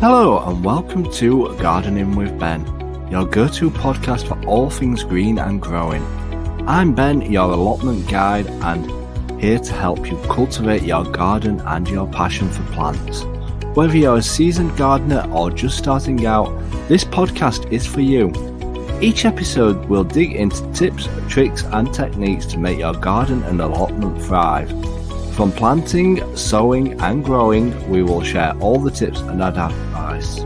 Hello and welcome to Gardening with Ben, your go-to podcast for all things green and growing. I'm Ben, your allotment guide, and here to help you cultivate your garden and your passion for plants. Whether you're a seasoned gardener or just starting out, this podcast is for you. Each episode will dig into tips, tricks and techniques to make your garden and allotment thrive. From planting, sowing and growing, we will share all the tips and advice.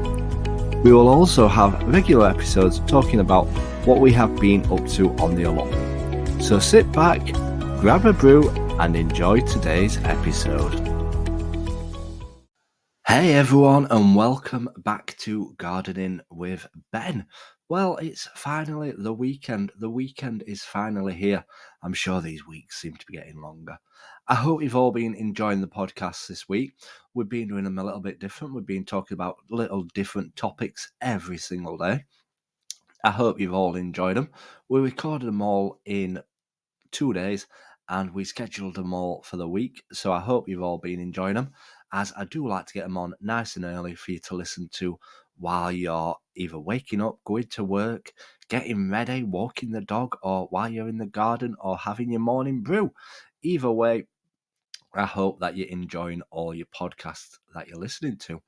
We will also have regular episodes talking about what we have been up to on the allotment. So sit back, grab a brew and enjoy today's episode. Hey everyone and welcome back to Gardening with Ben. Well, it's finally the weekend. The weekend is finally here. I'm sure these weeks seem to be getting longer. I hope you've all been enjoying the podcasts this week. We've been doing them a little bit different. We've been talking about little different topics every single day. I hope you've all enjoyed them. We recorded them all in 2 days and we scheduled them all for the week. So I hope you've all been enjoying them, as I do like to get them on nice and early for you to listen to while you're either waking up, going to work, getting ready, walking the dog, or while you're in the garden or having your morning brew. Either way, I hope that you're enjoying all your podcasts that you're listening to.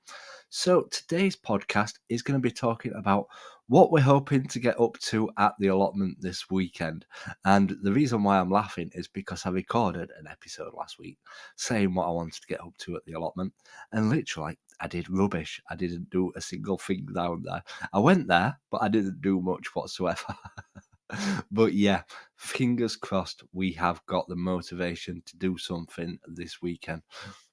So today's podcast is going to be talking about what we're hoping to get up to at the allotment this weekend. And the reason why I'm laughing is because I recorded an episode last week saying what I wanted to get up to at the allotment. And literally, I did rubbish. I didn't do a single thing down there. I went there, but I didn't do much whatsoever. But yeah, fingers crossed we have got the motivation to do something this weekend.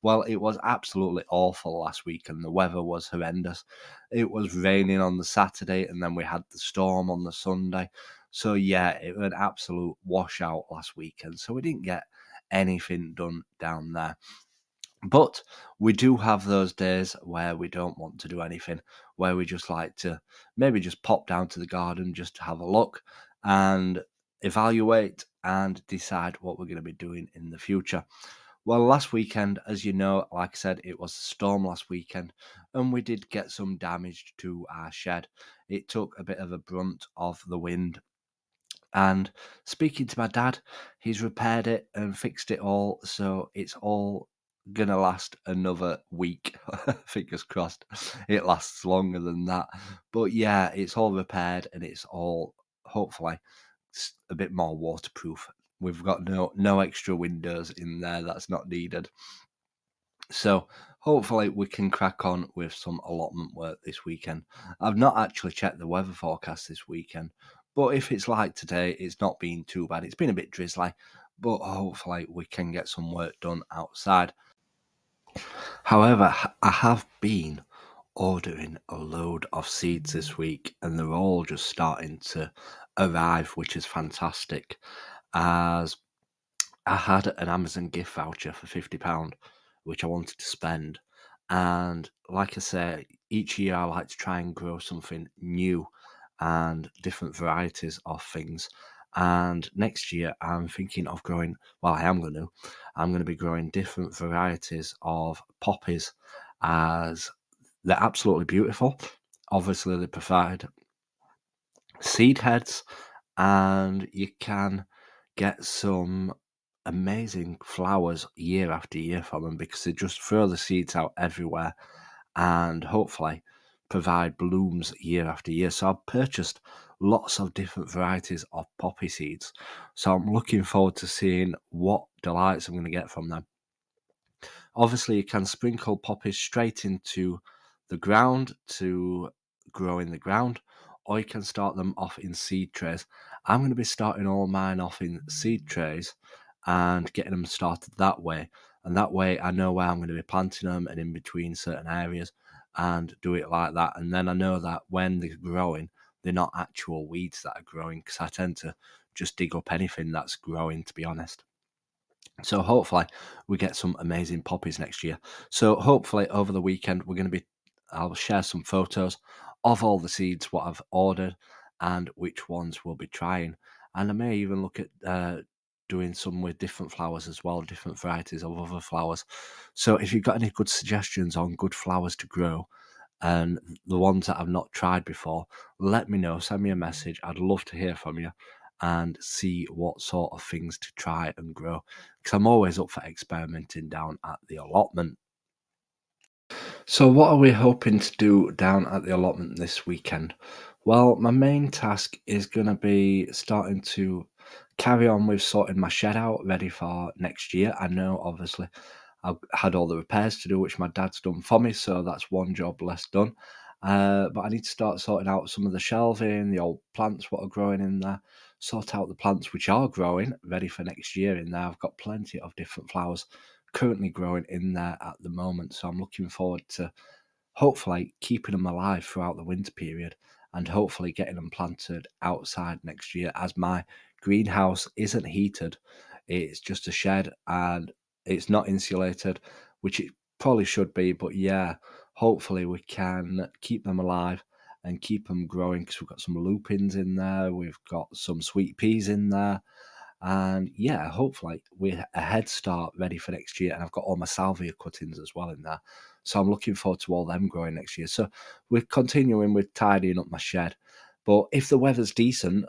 Well, it was absolutely awful last week and the weather was horrendous. It was raining on the Saturday and then we had the storm on the Sunday. So yeah, it was an absolute washout last weekend. So we didn't get anything done down there. But we do have those days where we don't want to do anything, where we just like to maybe just pop down to the garden just to have a look and evaluate and decide what we're going to be doing in the future. Well, last weekend, as you know, like I said, it was a storm last weekend and we did get some damage to our shed. It took a bit of a brunt of the wind. And speaking to my dad, he's repaired it and fixed it all, so it's all gonna last another week. Fingers crossed it lasts longer than that. But yeah, it's all repaired and it's all hopefully a bit more waterproof. We've got no extra windows in there, that's not needed. So hopefully we can crack on with some allotment work this weekend. I've not actually checked the weather forecast this weekend, but if it's like today, it's not been too bad. It's been a bit drizzly, but hopefully we can get some work done outside. However, I have been ordering a load of seeds this week and they're all just starting to arrive, which is fantastic, as I had an Amazon gift voucher for £50, which I wanted to spend. And like I say, each year I like to try and grow something new and different varieties of things. And next year I'm thinking of growing, well, I'm going to be growing different varieties of poppies, as they're absolutely beautiful. Obviously, they provide seed heads and you can get some amazing flowers year after year from them because they just throw the seeds out everywhere and hopefully provide blooms year after year. So I've purchased lots of different varieties of poppy seeds. So I'm looking forward to seeing what delights I'm going to get from them. Obviously, you can sprinkle poppies straight into the ground to grow in the ground, or you can start them off in seed trays. I'm going to be starting all mine off in seed trays and getting them started that way. And that way I know where I'm going to be planting them and in between certain areas and do it like that. And then I know that when they're growing, they're not actual weeds that are growing, because I tend to just dig up anything that's growing, to be honest. So hopefully we get some amazing poppies next year. So hopefully over the weekend I'll share some photos of all the seeds, what I've ordered and which ones we'll be trying. And I may even look at doing some with different flowers as well, different varieties of other flowers. So if you've got any good suggestions on good flowers to grow, and the ones that I've not tried before, let me know. Send me a message. I'd love to hear from you and see what sort of things to try and grow, because I'm always up for experimenting down at the allotment. So what are we hoping to do down at the allotment this weekend? Well, my main task is going to be starting to carry on with sorting my shed out ready for next year. I know, obviously, I've had all the repairs to do, which my dad's done for me, so that's one job less done. But I need to start sorting out some of the shelving, the old plants, what are growing in there, sort out the plants which are growing, ready for next year in there. I've got plenty of different flowers currently growing in there at the moment, so I'm looking forward to hopefully keeping them alive throughout the winter period and hopefully getting them planted outside next year, as my greenhouse isn't heated. It's just a shed and it's not insulated, which it probably should be, but yeah, hopefully we can keep them alive and keep them growing, because we've got some lupins in there, we've got some sweet peas in there, and yeah, hopefully we're a head start ready for next year. And I've got all my salvia cuttings as well in there, so I'm looking forward to all them growing next year. So we're continuing with tidying up my shed, but if the weather's decent,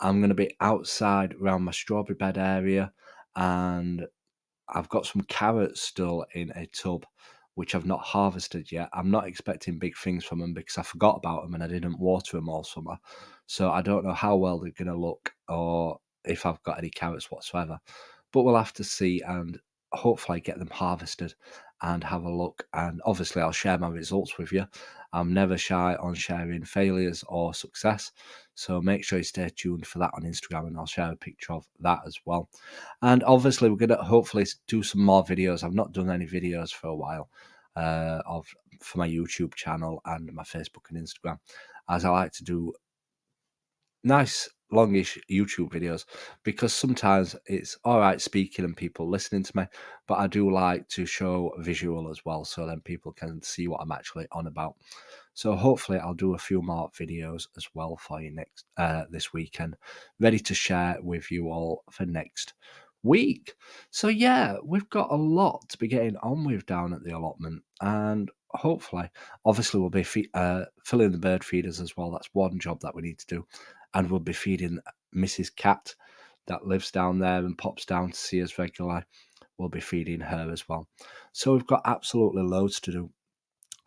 I'm going to be outside around my strawberry bed area, and I've got some carrots still in a tub which I've not harvested yet. I'm not expecting big things from them because I forgot about them and I didn't water them all summer. So I don't know how well they're going to look or if I've got any carrots whatsoever. But we'll have to see and hopefully get them harvested and have a look. And obviously I'll share my results with you. I'm never shy on sharing failures or success. So make sure you stay tuned for that on Instagram, and I'll share a picture of that as well. And obviously we're going to hopefully do some more videos. I've not done any videos for a while for my YouTube channel and my Facebook and Instagram, as I like to do nice longish YouTube videos, because sometimes it's all right speaking and people listening to me, but I do like to show visual as well, so then people can see what I'm actually on about. So hopefully I'll do a few more videos as well for you next this weekend, ready to share with you all for next week. So yeah, we've got a lot to be getting on with down at the allotment, and hopefully, obviously, we'll be filling the bird feeders as well. That's one job that we need to do, and we'll be feeding Mrs. Cat that lives down there and pops down to see us regularly. We'll be feeding her as well. So we've got absolutely loads to do.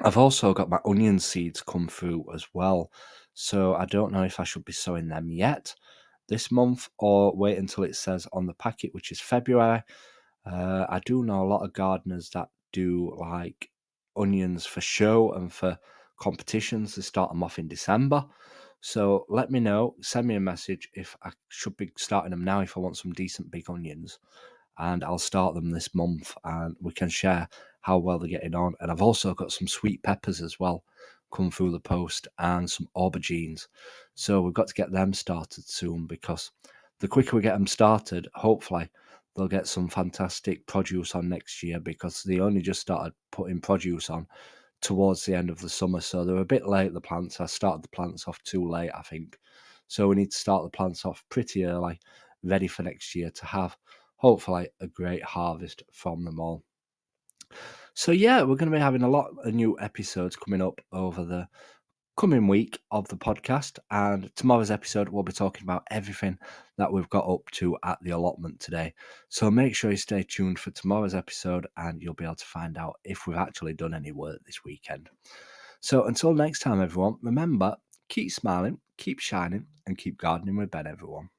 I've also got my onion seeds come through as well, so I don't know if I should be sowing them yet this month or wait until it says on the packet, which is February. I do know a lot of gardeners that do like onions for show and for competitions. They start them off in December. So let me know, send me a message if I should be starting them now if I want some decent big onions, and I'll start them this month and we can share how well they're getting on. And I've also got some sweet peppers as well come through the post, and some aubergines. So we've got to get them started soon, because the quicker we get them started, hopefully they'll get some fantastic produce on next year, because they only just started putting produce on towards the end of the summer. So they're a bit late, the plants. I started the plants off too late, I think. So we need to start the plants off pretty early, ready for next year to have hopefully a great harvest from them all. So yeah, we're going to be having a lot of new episodes coming up over the coming week of the podcast, and tomorrow's episode we'll be talking about everything that we've got up to at the allotment today. So make sure you stay tuned for tomorrow's episode, and you'll be able to find out if we've actually done any work this weekend. So until next time, everyone, remember, keep smiling, keep shining, and keep gardening with Ben, everyone.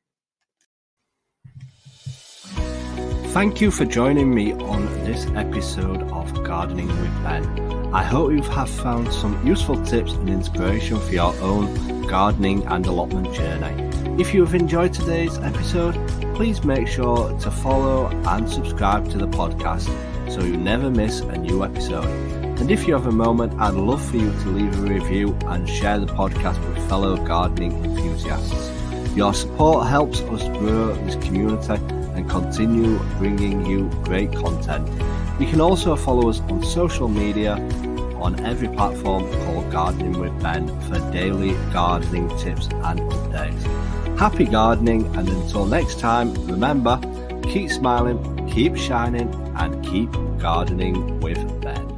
Thank you for joining me on this episode of Gardening with Ben. I hope you have found some useful tips and inspiration for your own gardening and allotment journey. If you have enjoyed today's episode, please make sure to follow and subscribe to the podcast so you never miss a new episode. And if you have a moment, I'd love for you to leave a review and share the podcast with fellow gardening enthusiasts. Your support helps us grow this community and continue bringing you great content. You can also follow us on social media on every platform called Gardening with Ben for daily gardening tips and updates. Happy gardening, and until next time, remember, keep smiling, keep shining, and keep gardening with Ben.